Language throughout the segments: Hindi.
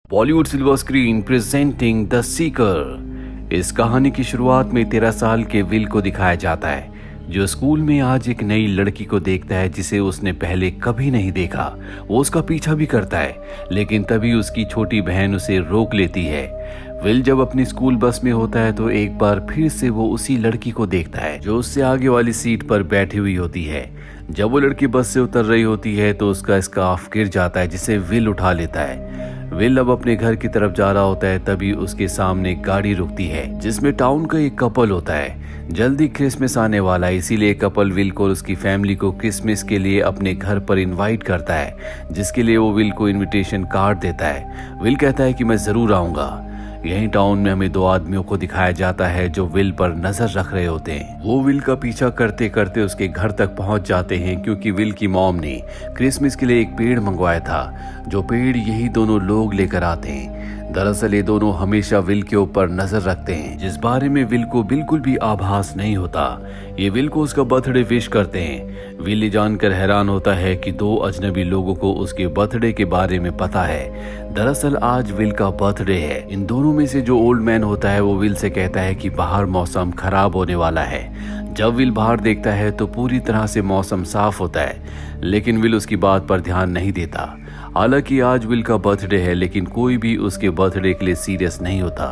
Bollywood silver screen presenting the seeker. इस कहानी की शुरुआत में 13 साल के विल को दिखाया जाता है, जो स्कूल में आज एक नई लड़की को देखता है जिसे उसने पहले कभी नहीं देखा। वो उसका पीछा भी करता है, लेकिन तभी उसकी छोटी बहन उसे रोक लेती है। विल जब अपनी स्कूल बस में होता है तो एक बार फिर से वो उसी लड़की को देखता है जो उससे आगे वाली सीट पर बैठी हुई होती है। जब वो लड़की बस से उतर रही होती है तो उसका स्कार्फ गिर जाता है, जिसे विल उठा लेता है। विल अब अपने घर की तरफ जा रहा होता है, तभी उसके सामने गाड़ी रुकती है जिसमें टाउन का एक कपल होता है। जल्दी क्रिसमस आने वाला है, इसीलिए कपल विल को और उसकी फैमिली को क्रिसमस के लिए अपने घर पर इनवाइट करता है, जिसके लिए वो विल को इनविटेशन कार्ड देता है। विल कहता है कि मैं जरूर आऊंगा। यहीं टाउन में हमें दो आदमियों को दिखाया जाता है जो विल पर नजर रख रहे होते हैं। वो विल का पीछा करते करते उसके घर तक पहुंच जाते हैं, क्योंकि विल की मॉम ने क्रिसमस के लिए एक पेड़ मंगवाया था, जो पेड़ यही दोनों लोग लेकर आते हैं। दरअसल ये दोनों हमेशा विल के ऊपर नजर रखते हैं, जिस बारे में विल को बिल्कुल भी आभास नहीं होता। ये विल को उसका बर्थडे विश करते हैं। विल ये जानकर हैरान होता है कि दो अजनबी लोगों को उसके बर्थडे के बारे में पता है। दरअसल आज विल का बर्थडे है। इन दोनों में से जो ओल्ड मैन होता है वो विल से कहता है कि बाहर मौसम खराब होने वाला है। जब विल बाहर देखता है तो पूरी तरह से मौसम साफ होता है, लेकिन विल उसकी बात पर ध्यान नहीं देता। हालांकि आज विल का बर्थडे है, लेकिन कोई भी उसके बर्थडे के लिए सीरियस नहीं होता।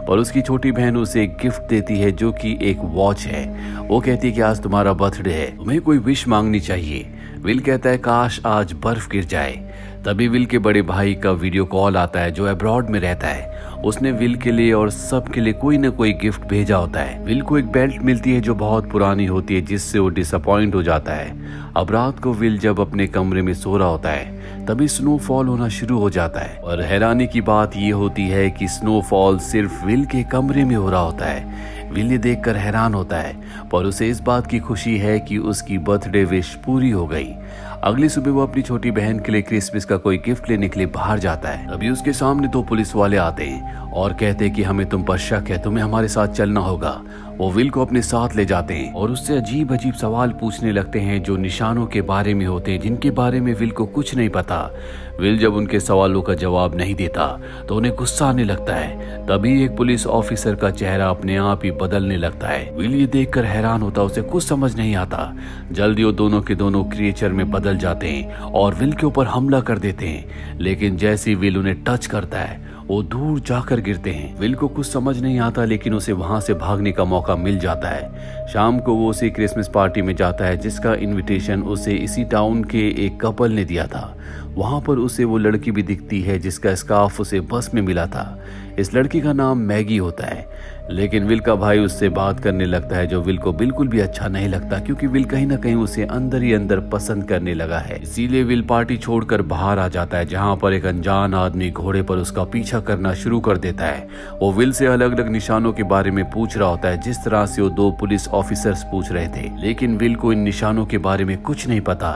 पर उसकी छोटी बहन उसे एक गिफ्ट देती है, जो कि एक वॉच है। वो कहती है कि आज तुम्हारा बर्थडे है, तुम्हें कोई विश मांगनी चाहिए। विल कहता है काश आज बर्फ गिर जाए। तभी विल के बड़े भाई का वीडियो कॉल आता है, जो अब्रॉड में रहता है। उसने विल के लिए और सब के लिए कोई न कोई गिफ्ट भेजा होता है। विल को एक बेल्ट मिलती है जो बहुत पुरानी होती है, जिससे वो डिसअपॉइंट हो जाता है। अब रात को विल जब अपने कमरे में सो रहा होता है, तभी स्नोफॉल होना शुरू हो जाता है। और हैरानी की बात ये होती है कि स्नोफॉल सिर्फ विल के कमरे में हो रहा होता है। विल ये देखकर हैरान होता है, पर उसे इस बात की खुशी है कि उसकी बर्थडे विश पूरी हो गई। अगली सुबह वो अपनी छोटी बहन के लिए क्रिसमस का कोई गिफ्ट लेने के लिए बाहर जाता है। तभी उसके सामने दो पुलिस वाले आते हैं और कहते हैं कि हमें तुम पर शक है, तुम्हें हमारे साथ चलना होगा। वो विल को अपने साथ ले जाते हैं और उससे अजीब अजीब सवाल पूछने लगते हैं, जो निशानों के बारे में होते हैं, जिनके बारे में विल को कुछ नहीं पता। विल जब उनके सवालों का जवाब नहीं देता तो उन्हें गुस्सा आने लगता है। तभी एक पुलिस ऑफिसर का चेहरा अपने आप ही बदलने लगता है। विल ये देखकर हैरान होता, उसे कुछ समझ नहीं आता। जल्दी वो दोनों के दोनों क्रिएचर में बदल जाते हैं और विल के ऊपर हमला कर देते हैं। लेकिन जैसे विल उन्हें टच करता है, वो दूर जाकर गिरते हैं। विल को कुछ समझ नहीं आता, लेकिन उसे वहां से भागने का मौका मिल जाता है। शाम को वो उसी क्रिसमस पार्टी में जाता है, जिसका इनविटेशन उसे इसी टाउन के एक कपल ने दिया था। वहां पर उसे वो लड़की भी दिखती है जिसका स्कार्फ उसे बस में मिला था। इस लड़की का नाम मैगी होता है, लेकिन विल का भाई उससे बात करने लगता है, जो विल को बिल्कुल भी अच्छा नहीं लगता, क्योंकि विल कहीं ना कहीं उसे अंदर ही अंदर पसंद करने लगा है। इसीलिए विल पार्टी छोड़कर बाहर आ जाता है, जहां पर एक अनजान आदमी घोड़े पर उसका पीछा करना शुरू कर देता है। वो विल से अलग अलग निशानों के बारे में पूछ रहा होता है, जिस तरह से वो दो पुलिस ऑफिसर्स पूछ रहे थे, लेकिन विल को इन निशानों के बारे में कुछ नहीं पता।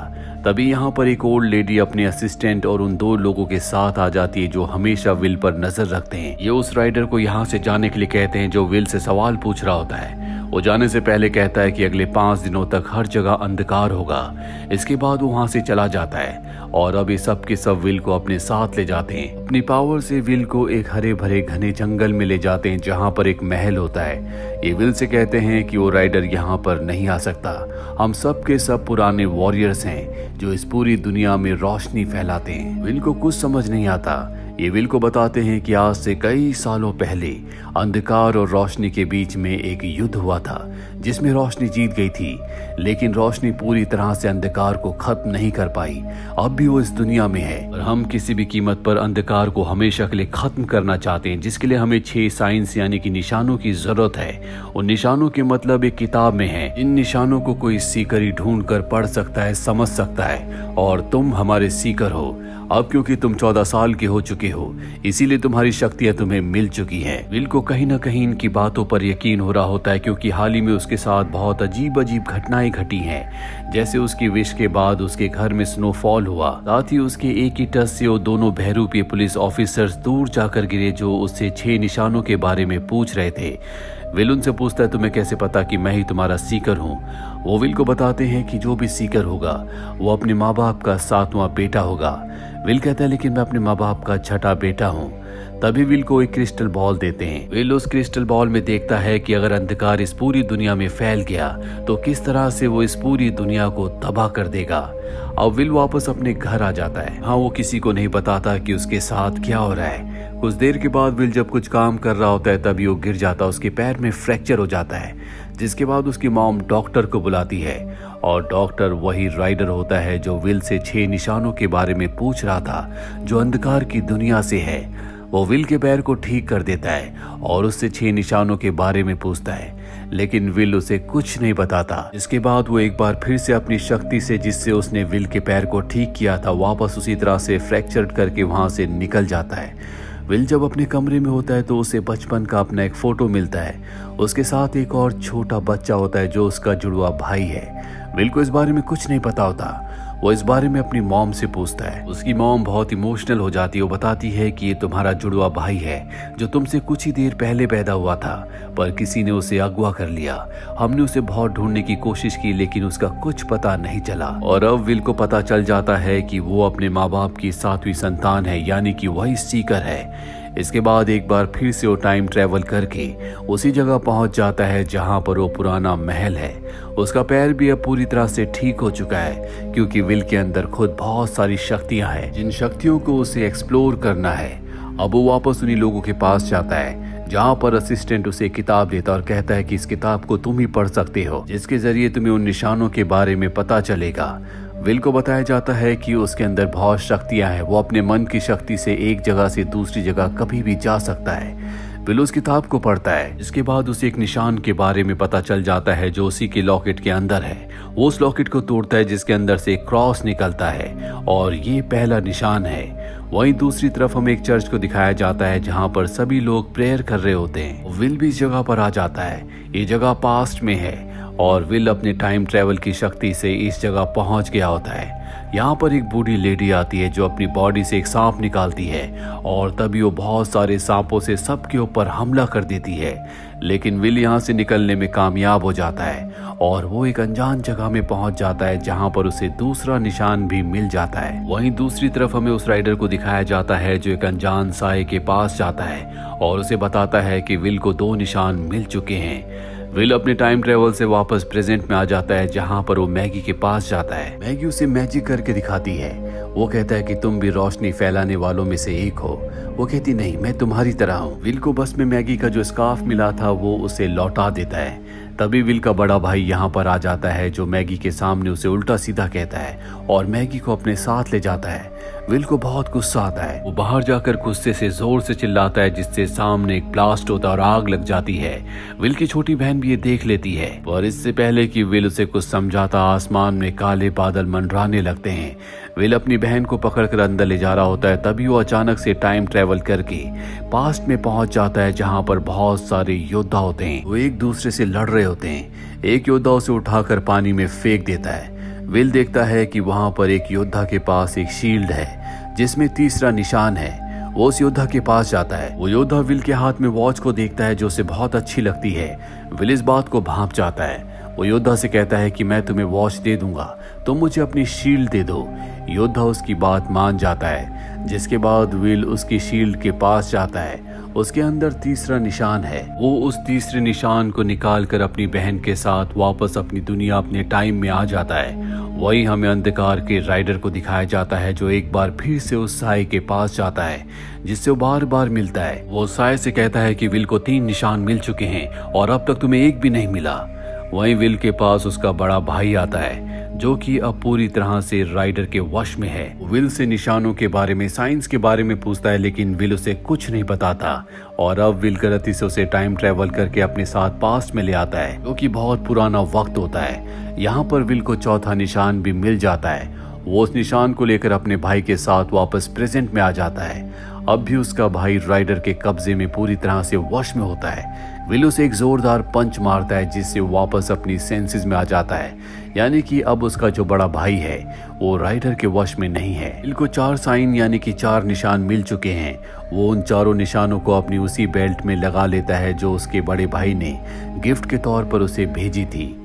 तभी यहाँ पर एक ओल्ड लेडी अपने असिस्टेंट और उन दो लोगों के साथ आ जाती है, जो हमेशा विल पर नजर रखते हैं। ये उस राइडर को यहाँ से जाने के लिए कहते हैं, जो विल से सवाल पूछ रहा होता है। वो जाने से पहले कहता है कि अगले 5 दिनों तक हर जगह अंधकार होगा। इसके बाद वो वहां से चला जाता है और अब ये सब के सब विल को अपने साथ ले जाते हैं। अपनी पावर से विल को एक हरे भरे घने जंगल में ले जाते हैं, जहां पर एक महल होता है। ये विल से कहते हैं कि वो राइडर यहाँ पर नहीं आ सकता। हम सब के सब पुराने वॉरियर्स हैं, जो इस पूरी दुनिया में रोशनी फैलाते हैं। विल को कुछ समझ नहीं आता। ये विल को बताते हैं कि आज से कई सालों पहले अंधकार और रोशनी के बीच में एक युद्ध हुआ था, जिसमें रोशनी जीत गई थी, लेकिन रोशनी पूरी तरह से अंधकार को खत्म नहीं कर पाई। अब भी वो इस दुनिया में है और हम किसी भी कीमत पर अंधकार को हमेशा के लिए खत्म करना चाहते हैं, जिसके लिए हमें 6 साइंस यानी कि निशानों की जरूरत है। उन निशानों के मतलब एक किताब में है। इन निशानों को कोई सीकर ही ढूंढ कर पढ़ सकता है, समझ सकता है, और तुम हमारे सीकर हो। अब क्योंकि तुम 14 साल के हो चुके हो, इसीलिए तुम्हारी शक्तियां तुम्हें मिल चुकी हैं। विल को कहीं ना कहीं इनकी बातों पर यकीन हो रहा होता है, क्योंकि हाल ही में उसके साथ बहुत अजीब अजीब घटनाएं घटी हैं। जैसे उसकी विश के बाद उसके घर में स्नोफॉल हुआ, साथ ही उसके एक ही टच से वो दोनों बहरूपीय पुलिस ऑफिसर्स दूर जाकर गिरे, जो उससे 6 निशानों के बारे में पूछ रहे थे। विल उनसे पूछता है तुम्हें कैसे पता कि मैं ही तुम्हारा सीकर हूँ। वो विल को बताते हैं कि जो भी सीकर होगा वो अपने माँ बाप का 7वां बेटा होगा। विल कहता है लेकिन मैं अपने माँ बाप का 6ठा बेटा हूँ। तभी विल को एक क्रिस्टल बॉल देते हैं। विल उस क्रिस्टल बॉल में देखता है कि अगर अंधकार इस पूरी दुनिया में फैल गया तो किस तरह से वो इस पूरी दुनिया को तबाह कर देगा। अब विल वापस अपने घर आ जाता है। हाँ, वो किसी को नहीं बताता कि उसके साथ क्या हो रहा है। कुछ देर के बाद विल जब कुछ काम कर रहा होता है तभी वो गिर जाता है, उसके पैर में फ्रैक्चर हो जाता है। जिसके बाद उसकी मॉम डॉक्टर को बुलाती है और डॉक्टर वही राइडर होता है जो विल से 6 निशानों के बारे में पूछ रहा था जो अंधकार की दुनिया से है। वो विल के पैर को ठीक कर देता है और उससे 6 निशानों के बारे में पूछता है, लेकिन विल उसे कुछ नहीं बताता। इसके बाद वो एक बार फिर से अपनी शक्ति से जिससे उसने विल के पैर को ठीक किया था वापस उसी तरह से फ्रैक्चर करके वहां से निकल जाता है। विल जब अपने कमरे में होता है तो उसे बचपन का अपना एक फोटो मिलता है। उसके साथ एक और छोटा बच्चा होता है जो उसका जुड़वा भाई है। विल को इस बारे में कुछ नहीं पता होता। वो इस बारे में अपनी मॉम से पूछता है। उसकी मॉम बहुत इमोशनल हो जाती है। वो बताती है कि ये तुम्हारा जुड़वा भाई है जो तुमसे कुछ ही देर पहले पैदा हुआ था, पर किसी ने उसे अगवा कर लिया। हमने उसे बहुत ढूंढने की कोशिश की लेकिन उसका कुछ पता नहीं चला। और अब विल को पता चल जाता है कि वो अपने माँ बाप की 7वीं संतान है, यानी कि वही सीकर है। इसके बाद एक बार फिर से वो टाइम ट्रेवल करके उसी जगह पहुंच जाता है जहां पर वो पुराना महल है। उसका पैर भी अब पूरी तरह से ठीक हो चुका है क्योंकि विल के अंदर खुद बहुत सारी शक्तियां हैं जिन शक्तियों को उसे एक्सप्लोर करना है। अब वो वापस उन्हीं लोगों के पास जाता है जहां पर असिस्टेंट उसे किताब देता और कहता है कि इस किताब को तुम ही पढ़ सकते हो, जिसके जरिए तुम्हें उन निशानों के बारे में पता चलेगा। विल को बताया जाता है कि उसके अंदर बहुत शक्तियां हैं। वो अपने मन की शक्ति से एक जगह से दूसरी जगह कभी भी जा सकता है। विल उस किताब को पढ़ता है। इसके बाद उसे एक निशान के बारे में पता चल जाता है जो उसी के लॉकेट के अंदर है। वो उस लॉकेट को तोड़ता है जिसके अंदर से एक क्रॉस निकलता है और ये पहला निशान है। वहीं दूसरी तरफ हमें एक चर्च को दिखाया जाता है जहां पर सभी लोग प्रेयर कर रहे होते हैं। विल भी इस जगह पर आ जाता है। ये जगह पास्ट में है और विल अपने टाइम ट्रेवल की शक्ति से इस जगह पहुंच गया होता है। यहाँ पर एक बूढ़ी लेडी आती है जो अपनी बॉडी से एक सांप निकालती है और तभी वो बहुत सारे सांपों से सबके ऊपर हमला कर देती है। लेकिन विल यहाँ से निकलने में कामयाब हो जाता है और वो एक अनजान जगह में पहुंच जाता है जहां पर उसे दूसरा निशान भी मिल जाता है। वहीं दूसरी तरफ हमें उस राइडर को दिखाया जाता है जो एक अनजान साए के पास जाता है और उसे बताता है कि विल को 2 निशान मिल चुके हैं। विल अपने टाइम ट्रेवल से वापस प्रेजेंट में आ जाता है जहां पर वो मैगी के पास जाता है। मैगी उसे मैजिक करके दिखाती है। वो कहता है कि तुम भी रोशनी फैलाने वालों में से एक हो। वो कहती नहीं, मैं तुम्हारी तरह हूँ। विल को बस में मैगी का जो स्कार्फ मिला था वो उसे लौटा देता है। तभी विल का बड़ा भाई यहाँ पर आ जाता है जो मैगी के सामने उसे उल्टा सीधा कहता है और मैगी को अपने साथ ले जाता है। विल को बहुत गुस्सा आता है। वो बाहर जाकर गुस्से से जोर से चिल्लाता है जिससे सामने एक ब्लास्ट होता है और आग लग जाती है। विल की छोटी बहन भी ये देख लेती है और इससे पहले कि विल उसे कुछ समझाता आसमान में काले बादल मंडराने लगते हैं। विल अपनी बहन को पकड़कर अंदर ले जा रहा होता है तभी वो अचानक से टाइम ट्रेवल करके पास्ट में पहुंच जाता है जहां पर बहुत सारे योद्धा होते हैं। वो एक दूसरे से लड़ रहे होते हैं। एक योद्धा उसे उठाकर पानी में फेंक देता है। विल देखता है कि वहां पर एक योद्धा के पास एक शील्ड है जिसमें तीसरा निशान है। वो उस योद्धा के पास जाता है। वो योद्धा विल के हाथ में वॉच को देखता है जो उसे बहुत अच्छी लगती है। विल इस बात को भांप जाता है। वो योद्धा से कहता है कि मैं तुम्हें वॉच दे दूंगा, तुम मुझे अपनी शील्ड दे दो। योद्धा उसकी बात मान जाता है, जिसके बाद विल उसकी शील्ड के पास जाता है। उसके अंदर तीसरा निशान है। वो उस तीसरे निशान को निकालकर अपनी बहन के साथ वापस अपनी दुनिया अपने टाइम में आ जाता है। वही हमें अंधकार के राइडर को दिखाया जाता है जो एक बार फिर से उस साए के पास जाता है जिससे वो बार बार मिलता है। वो साए से कहता है कि विल को 3 निशान मिल चुके हैं और अब तक तुम्हें एक भी नहीं मिला। वहीं विल के पास उसका बड़ा भाई आता है जो कि अब पूरी तरह से राइडर के वश में है। विल से निशानों के बारे में, साइंस के बारे में पूछता है लेकिन विल उसे कुछ नहीं बताता और अब विल गलती से उसे टाइम ट्रेवल करके अपने साथ पास्ट में ले आता है जो कि बहुत पुराना वक्त होता है। यहाँ पर विल को चौथा निशान भी मिल जाता है। वो उस निशान को लेकर अपने भाई के साथ वापस प्रेजेंट में आ जाता है। अब भी उसका भाई राइडर के कब्जे में पूरी तरह से वश में होता है। विल उसे एक जोरदार पंच मारता है जिससे वापस अपनी सेंसेस में आ जाता है, यानी कि अब उसका जो बड़ा भाई है वो राइडर के वश में नहीं है। विल को 4 साइन यानी कि 4 निशान मिल चुके हैं। वो उन चारों निशानों को अपनी उसी बेल्ट में लगा लेता है जो उसके बड़े भाई ने गिफ्ट के तौर पर उसे भेजी थी।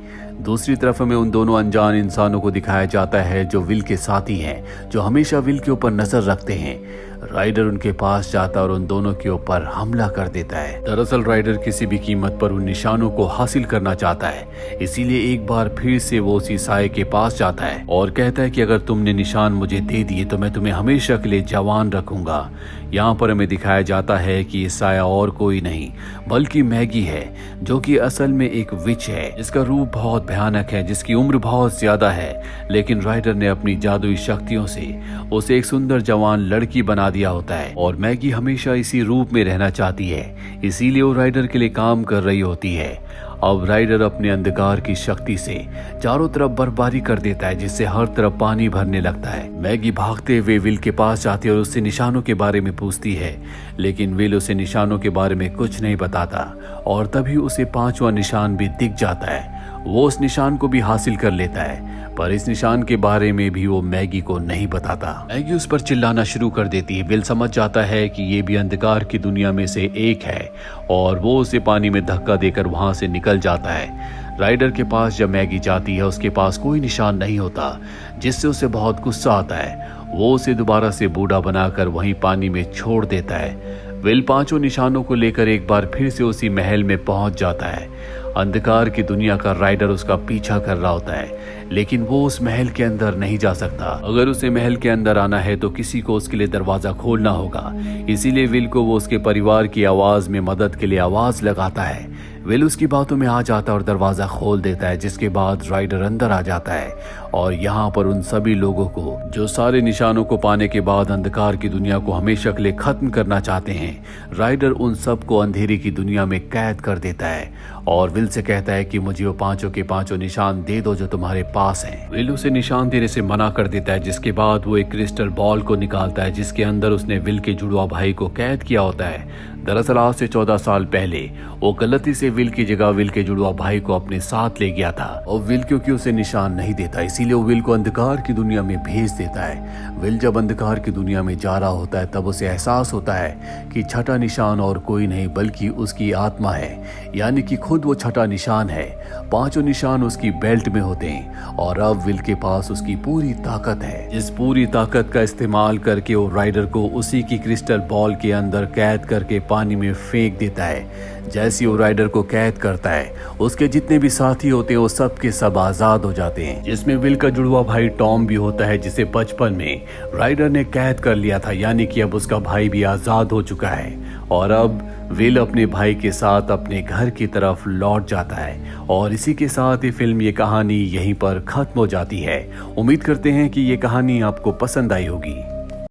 दूसरी तरफ हमें उन दोनों अनजान इंसानों को दिखाया जाता है जो विल के साथी हैं, जो हमेशा विल के ऊपर नजर रखते हैं। राइडर उनके पास जाता और उन दोनों के ऊपर हमला कर देता है। दरअसल राइडर किसी भी कीमत पर उन निशानों को हासिल करना चाहता है, इसीलिए एक बार फिर से वो उसी साये के पास जाता है और कहता है कि अगर तुमने निशान मुझे दे दिए तो मैं तुम्हें हमेशा के लिए जवान रखूंगा। यहाँ पर हमें दिखाया जाता है कि ये साया और कोई नहीं बल्कि मैगी है, जो कि असल में एक विच है जिसका रूप बहुत भयानक है, जिसकी उम्र बहुत ज्यादा है, लेकिन राइडर ने अपनी जादुई शक्तियों से उसे एक सुंदर जवान लड़की बना दिया होता है और मैगी हमेशा इसी रूप में रहना चाहती है, इसीलिए वो राइडर के लिए काम कर रही होती है। अब राइडर अपने अंधकार की शक्ति से चारों तरफ बर्फबारी कर देता है जिससे हर तरफ पानी भरने लगता है। मैगी भागते हुए विल के पास जाती है और उससे निशानों के बारे में पूछती है, लेकिन विल उसे निशानों के बारे में कुछ नहीं बताता और तभी उसे 5वां निशान भी दिख जाता है। वो उस निशान को भी हासिल कर लेता है, पर इस निशान के बारे में भी वो मैगी को नहीं बताता। मैगी उस पर चिल्लाना शुरू कर देती है। विल समझ जाता है कि ये भी अंधकार की दुनिया में से एक है और वो उसे पानी में धक्का देकर वहां से निकल जाता है। राइडर के पास जब मैगी जाती है उसके पास कोई निशान नहीं होता, जिससे उसे बहुत गुस्सा आता है। वो उसे दोबारा से बूढ़ा बनाकर वहीं पानी में छोड़ देता है। विल 5 निशानों को लेकर एक बार फिर से उसी महल में पहुंच जाता है। अंधकार की दुनिया का राइडर उसका पीछा कर रहा होता है, लेकिन वो उस महल के अंदर नहीं जा सकता। अगर उसे महल के अंदर आना है तो किसी को उसके लिए दरवाजा खोलना होगा, इसीलिए विल को वो उसके परिवार की आवाज में मदद के लिए आवाज लगाता है। विल उसकी बातों में आ जाता है और दरवाजा खोल देता है, जिसके बाद राइडर अंदर आ जाता है और यहाँ पर उन सभी लोगों को जो सारे निशानों को पाने के बाद अंधकार की दुनिया को हमेशा के लिए खत्म करना चाहते हैं, राइडर उन सबको अंधेरे की दुनिया में कैद कर देता है और विल से कहता है कि मुझे वो 5 के 5 निशान दे दो जो तुम्हारे पास हैं। विल उसे निशान देने से मना कर देता है, जिसके बाद वो एक क्रिस्टल बॉल को निकालता है जिसके अंदर उसने विल के जुड़वा भाई को कैद किया होता है। दरअसल आज से 14 साल पहले वो गलती से विल की जगह विल के जुड़वा भाई को अपने साथ ले गया था और विल क्योंकि उसे निशान नहीं देता, इसीलिए वो विल को अंधकार की दुनिया में भेज देता है। विल जब अंधकार की दुनिया में जा रहा होता है तब उसे एहसास होता है कि 6ठा निशान और कोई नहीं बल्कि उसकी आत्मा है, यानी कि खुद वो 6ठा निशान है। 5 निशान उसकी बेल्ट में होते हैं और अब विल के पास उसकी पूरी ताकत है। इस पूरी ताकत का इस्तेमाल करके वो राइडर को उसी की क्रिस्टल बॉल के अंदर कैद करके पानी में फेंक देता है। जैसे वो राइडर को कैद करता है, उसके जितने भी साथी होते हैं वो सब के सब आजाद हो जाते हैं, जिसमें विल का जुड़वा भाई टॉम भी होता है जिसे बचपन में राइडर ने कैद कर लिया था, यानी कि अब उसका भाई भी आजाद हो चुका है और अब विल अपने भाई के साथ अपने घर की तरफ लौट जाता है। और इसी के साथ ये फिल्म, ये कहानी यहीं पर खत्म हो जाती है। उम्मीद करते हैं कि ये कहानी आपको पसंद आई होगी।